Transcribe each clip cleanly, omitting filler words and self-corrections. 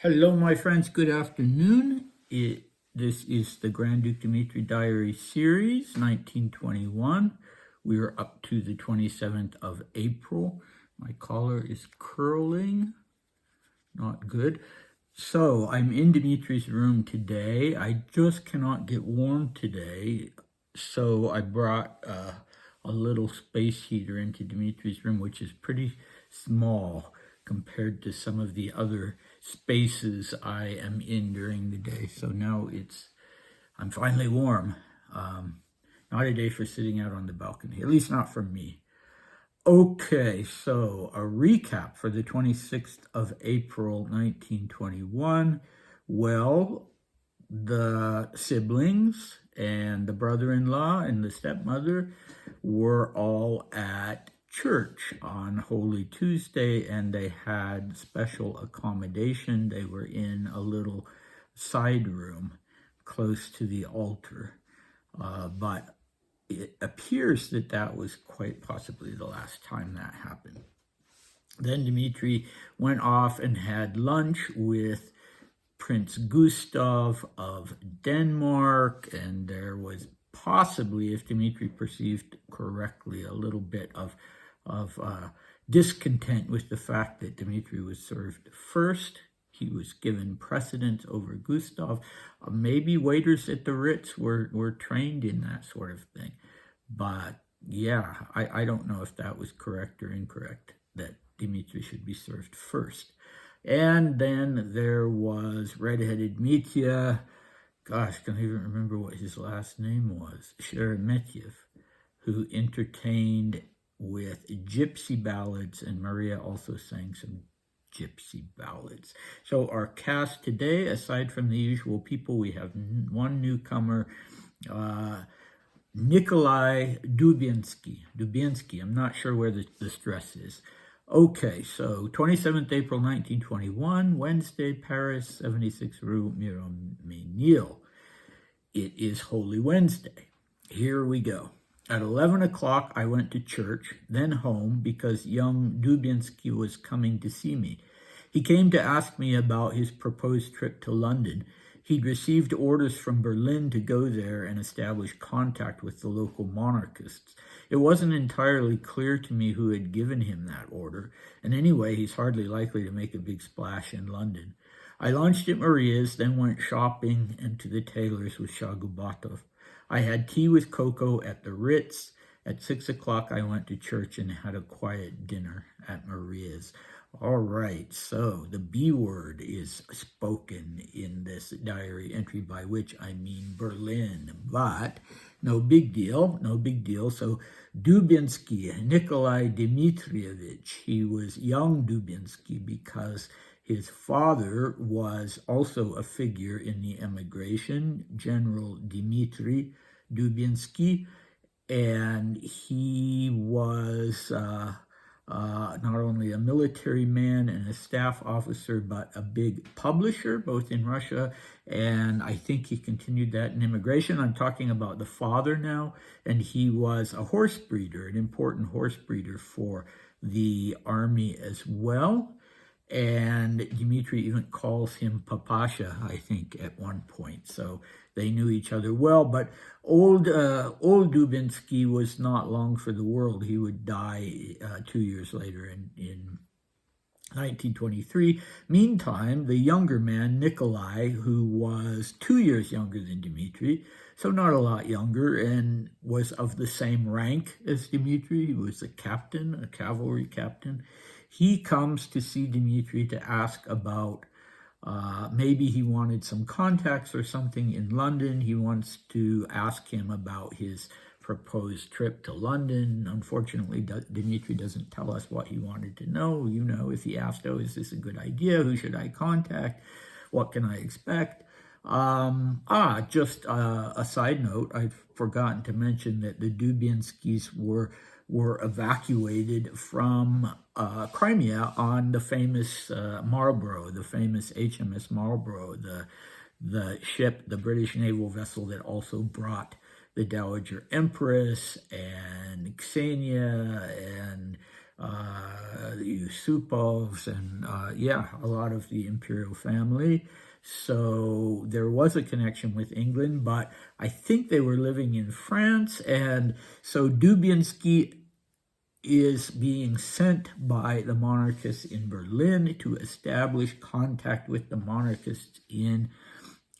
Hello, my friends. Good afternoon. This is the Grand Duke Dmitri Diary Series, 1921. We are up to the 27th of April. My collar is curling. Not good. So I'm in Dmitri's room today. I just cannot get warm today. So I brought a little space heater into Dmitri's room, which is pretty small compared to some of the other spaces I am in during the day. So now I'm finally warm. Not a day for sitting out on the balcony, at least not for me. Okay, so a recap for the 26th of April, 1921. Well, the siblings and the brother-in-law and the stepmother were all at church on Holy Tuesday, and they had special accommodation. They were in a little side room close to the altar, but it appears that that was quite possibly the last time that happened. Then Dmitri went off and had lunch with Prince Gustav of Denmark, and there was possibly, if Dmitri perceived correctly, a little bit of discontent with the fact that Dmitri was served first. He was given precedence over Gustav. Maybe waiters at the Ritz were trained in that sort of thing. But yeah, I don't know if that was correct or incorrect, that Dmitri should be served first. And then there was redheaded Mitya. Gosh, can't even remember what his last name was. Sheremetyev, who entertained with gypsy ballads, and Maria also sang some gypsy ballads. So our cast today, aside from the usual people, we have one newcomer, Nikolai Dubensky. I'm not sure where the stress is. Okay, so 27th April 1921, Wednesday, Paris, 76 Rue Miromesnil. It is Holy Wednesday. Here we go. At 11 o'clock, I went to church, then home, because young Dubensky was coming to see me. He came to ask me about his proposed trip to London. He'd received orders from Berlin to go there and establish contact with the local monarchists. It wasn't entirely clear to me who had given him that order, and anyway, he's hardly likely to make a big splash in London. I lunched at Maria's, then went shopping and to the tailor's with Shagubatov. I had tea with cocoa at the Ritz. At 6 o'clock, I went to church and had a quiet dinner at Maria's. All right, so the B word is spoken in this diary entry, by which I mean Berlin, but no big deal. So Dubensky, Nikolai Dmitrievich, he was young Dubensky because his father was also a figure in the emigration, General Dmitri Dubensky, and he was not only a military man and a staff officer, but a big publisher, both in Russia, and I think he continued that in immigration. I'm talking about the father now, and he was a horse breeder, an important horse breeder for the army as well. And Dmitri even calls him Papasha, I think, at one point. So they knew each other well. But old Dubensky was not long for the world. He would die 2 years later in 1923. Meantime, the younger man, Nikolai, who was 2 years younger than Dmitri, so not a lot younger, and was of the same rank as Dmitri, he was a captain, a cavalry captain. He comes to see Dmitri to ask about maybe he wanted some contacts or something in London. He wants to ask him about his proposed trip to London. Unfortunately, Dmitri doesn't tell us what he wanted to know. You know, if he asked, oh, is this a good idea? Who should I contact? What can I expect? Just a side note, I've forgotten to mention that the Dubenskys were evacuated from Crimea on the famous Marlborough, the famous HMS Marlborough, the ship, the British naval vessel that also brought the Dowager Empress and Ksenia and the Yusupovs, and yeah, a lot of the imperial family. So there was a connection with England, but I think they were living in France, and so Dubensky is being sent by the monarchists in Berlin to establish contact with the monarchists in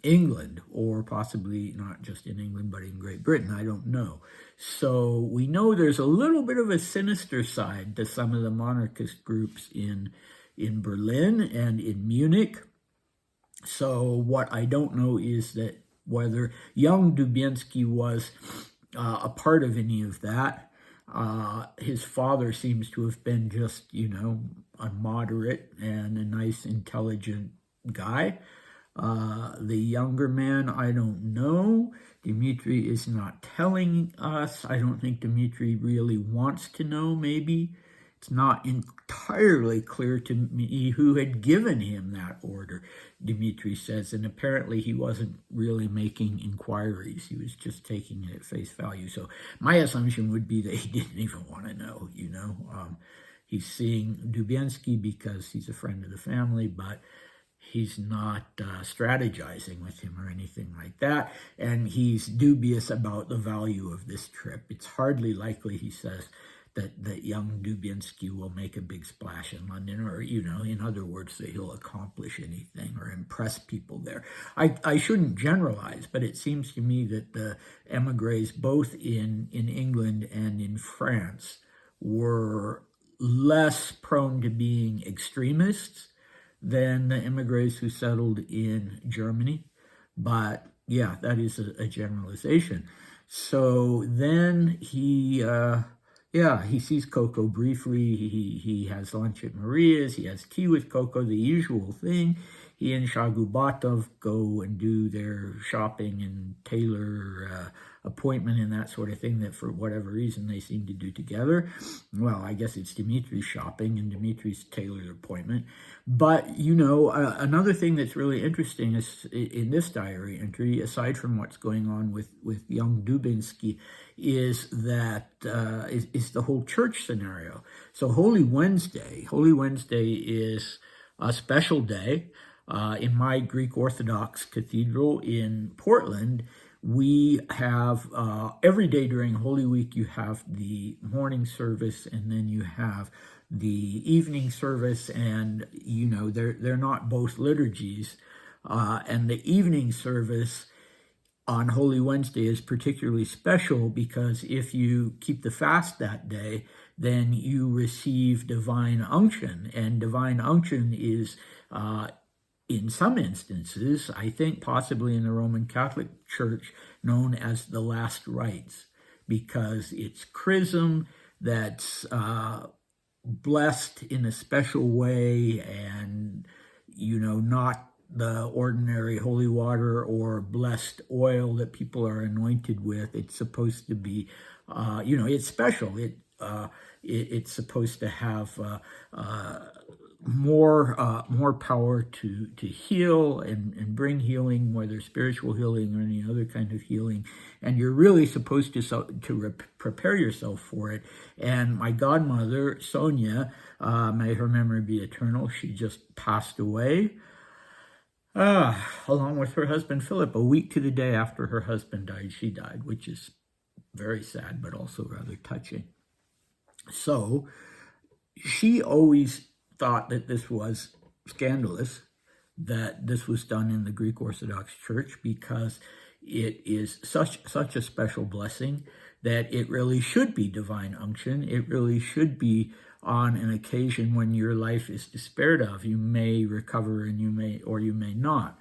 England, or possibly not just in England, but in Great Britain. I don't know. So we know there's a little bit of a sinister side to some of the monarchist groups in Berlin and in Munich. So what I don't know is that whether young Dubensky was a part of any of that. His father seems to have been just, a moderate and a nice, intelligent guy. The younger man, I don't know. Dmitri is not telling us. I don't think Dmitri really wants to know, maybe. It's not entirely clear to me who had given him that order, Dmitri says, and apparently he wasn't really making inquiries. He was just taking it at face value. So my assumption would be that he didn't even want to know, He's seeing Dubensky because he's a friend of the family, but he's not strategizing with him or anything like that, and he's dubious about the value of this trip. It's hardly likely, he says, that young Dubensky will make a big splash in London, or, in other words, that he'll accomplish anything or impress people there. I shouldn't generalize, but it seems to me that the emigres, both in England and in France, were less prone to being extremists than the immigrants who settled in Germany. But yeah, that is a generalization. So then he sees Coco briefly. He has lunch at Maria's. He has tea with Coco, the usual thing. He and Shagubatov go and do their shopping and tailor appointment and that sort of thing that for whatever reason they seem to do together. Well, I guess it's Dmitri's shopping and Dmitri's tailored appointment. But, another thing that's really interesting is in this diary entry, aside from what's going on with young Dubensky, is that is the whole church scenario. So Holy Wednesday is a special day. In my Greek Orthodox cathedral in Portland, we have every day during Holy Week, you have the morning service, and then you have the evening service, and they're not both liturgies. And the evening service on Holy Wednesday is particularly special because if you keep the fast that day, then you receive divine unction, and divine unction is in some instances, I think possibly in the Roman Catholic Church, known as the last rites, because it's chrism that's blessed in a special way, and not the ordinary holy water or blessed oil that people are anointed with. It's supposed to be, it's special. It's supposed to have more power to heal and bring healing, whether spiritual healing or any other kind of healing, and you're really supposed to prepare yourself for it. And my godmother Sonia, may her memory be eternal, she just passed away, along with her husband Philip. A week to the day after her husband died, she died, which is very sad but also rather touching. So she always thought that this was scandalous, that this was done in the Greek Orthodox Church, because it is such a special blessing that it really should be divine unction. It really should be on an occasion when your life is despaired of. You may recover and you may not.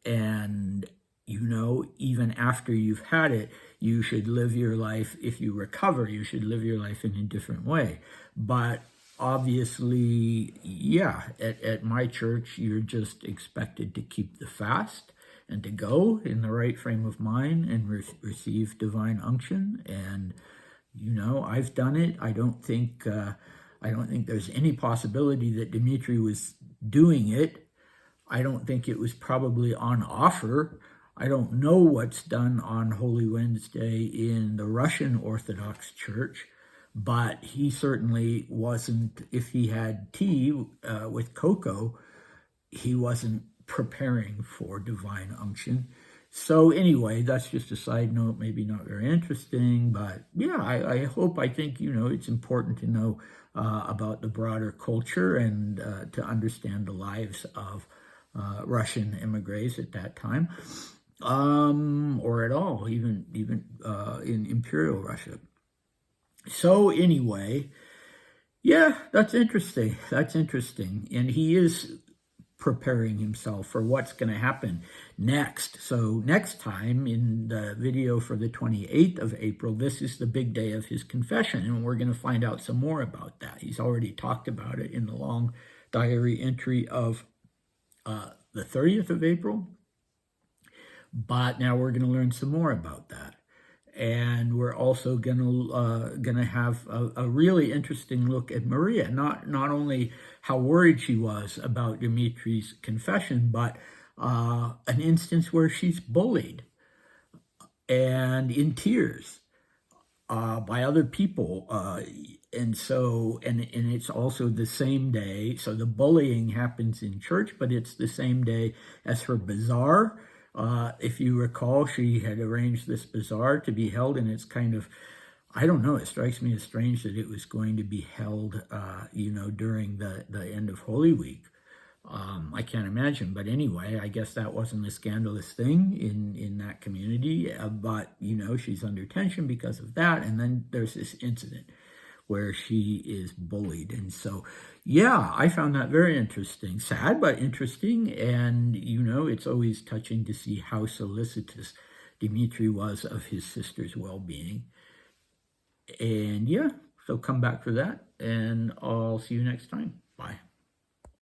And even after you've had it, you should live your life. If you recover, you should live your life in a different way. But obviously, at my church, you're just expected to keep the fast and to go in the right frame of mind and receive divine unction. And, I've done it. I don't think there's any possibility that Dmitri was doing it. I don't think it was probably on offer. I don't know what's done on Holy Wednesday in the Russian Orthodox Church, but he certainly wasn't, if he had tea with cocoa, he wasn't preparing for divine unction. So anyway, that's just a side note, maybe not very interesting, but yeah, I think, it's important to know about the broader culture and to understand the lives of Russian immigrants at that time, or at all, even in Imperial Russia. So anyway, yeah, that's interesting. That's interesting. And he is preparing himself for what's going to happen next. So next time in the video for the 28th of April, this is the big day of his confession, and we're going to find out some more about that. He's already talked about it in the long diary entry of the 30th of April, but now we're going to learn some more about that. And we're also gonna have a really interesting look at Maria, not only how worried she was about Dmitri's confession, but an instance where she's bullied and in tears by other people, and it's also the same day. So the bullying happens in church, but it's the same day as her bazaar. If you recall, she had arranged this bazaar to be held, and it's kind of, I don't know, it strikes me as strange that it was going to be held, during the end of Holy Week. I can't imagine, but anyway, I guess that wasn't a scandalous thing in that community, but, she's under tension because of that, and then there's this incident where she is bullied. And so, yeah, I found that very interesting. Sad, but interesting. And, it's always touching to see how solicitous Dmitri was of his sister's well-being. And yeah, so come back for that, and I'll see you next time. Bye.